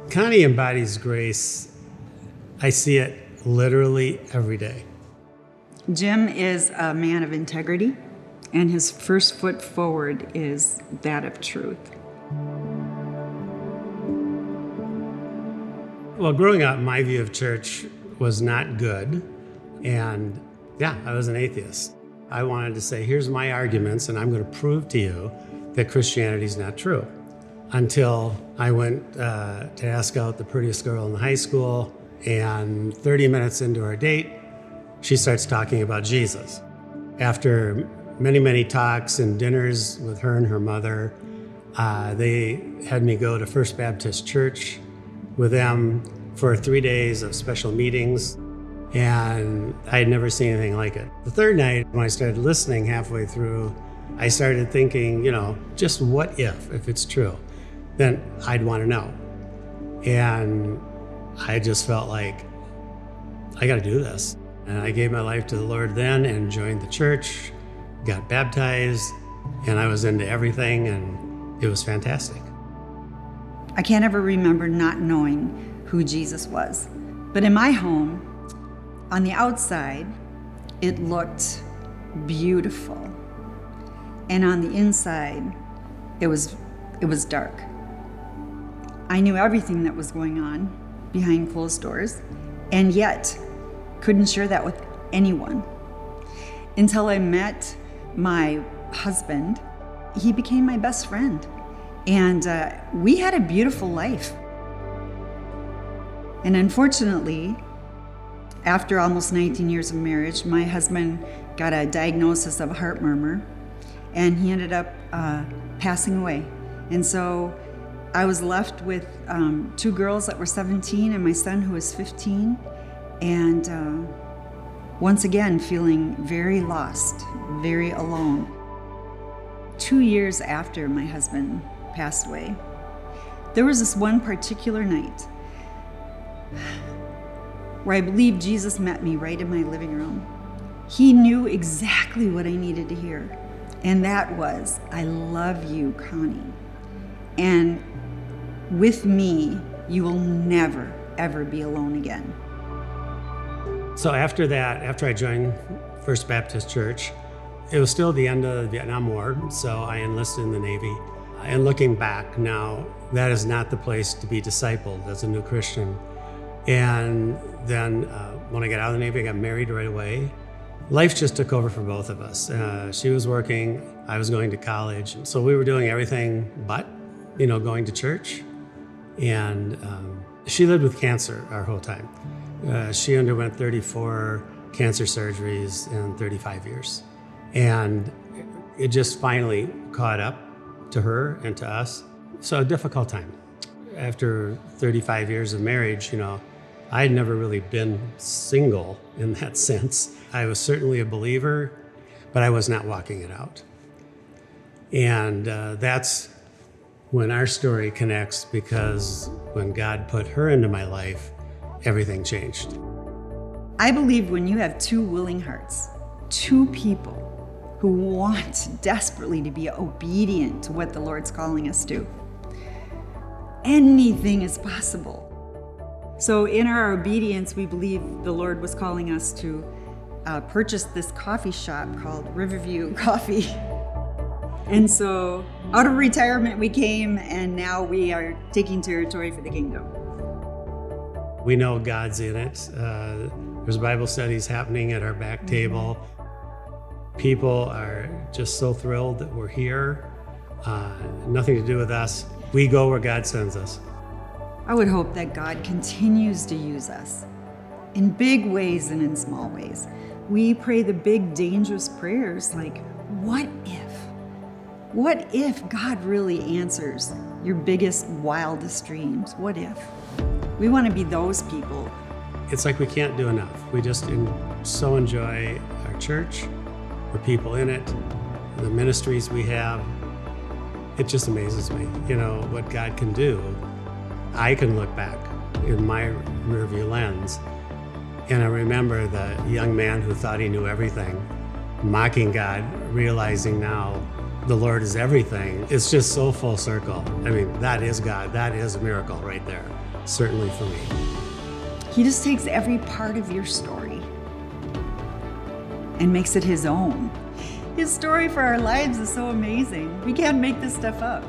Connie embodies grace. I see it literally every day. Jim is a man of integrity, and his first foot forward is that of truth. Well, growing up, my view of church was not good. And I was an atheist. I wanted to say, here's my arguments, and I'm going to prove to you that Christianity is not true. Until I went to ask out the prettiest girl in the high school, and 30 minutes into our date, she starts talking about Jesus. After many, many talks and dinners with her and her mother, they had me go to First Baptist Church with them for 3 days of special meetings, and I had never seen anything like it. The third night, when I started listening halfway through, I started thinking, just what if it's true? Then I'd want to know. And I just felt like, I got to do this. And I gave my life to the Lord then and joined the church, got baptized, and I was into everything, and it was fantastic. I can't ever remember not knowing who Jesus was. But in my home, on the outside, it looked beautiful. And on the inside, it was dark. I knew everything that was going on behind closed doors, and yet couldn't share that with anyone. Until I met my husband, he became my best friend. And we had a beautiful life. And unfortunately, after almost 19 years of marriage, my husband got a diagnosis of a heart murmur, and he ended up passing away. And so I was left with 2 girls that were 17 and my son who was 15, and once again feeling very lost, very alone. 2 years after my husband passed away, there was this one particular night where I believe Jesus met me right in my living room. He knew exactly what I needed to hear, and that was, I love you, Connie. And with me, you will never, ever be alone again. So after I joined First Baptist Church, it was still the end of the Vietnam War, so I enlisted in the Navy. And looking back now, that is not the place to be discipled as a new Christian. And then when I got out of the Navy, I got married right away. Life just took over for both of us. She was working, I was going to college. So we were doing everything but, going to church. And she lived with cancer our whole time. She underwent 34 cancer surgeries in 35 years. And it just finally caught up to her and to us. So a difficult time. After 35 years of marriage, I had never really been single in that sense. I was certainly a believer, but I was not walking it out. And that's when our story connects, because when God put her into my life, everything changed. I believe when you have 2 willing hearts, 2 people who want desperately to be obedient to what the Lord's calling us to, anything is possible. So in our obedience, we believe the Lord was calling us to purchase this coffee shop called Riverview Coffee. And so out of retirement we came, and now we are taking territory for the kingdom. We know God's in it. There's Bible studies happening at our back table. People are just so thrilled that we're here. Nothing to do with us. We go where God sends us. I would hope that God continues to use us in big ways and in small ways. We pray the big, dangerous prayers like, what if? What if God really answers your biggest, wildest dreams? What if? We want to be those people. It's like we can't do enough. We just so enjoy our church, the people in it, the ministries we have. It just amazes me, what God can do. I can look back in my rearview lens, and I remember the young man who thought he knew everything, mocking God, realizing now the Lord is everything. It's just so full circle. I mean, that is God. That is a miracle right there. certainly for me. He just takes every part of your story and makes it his own. His story for our lives is so amazing. We can't make this stuff up.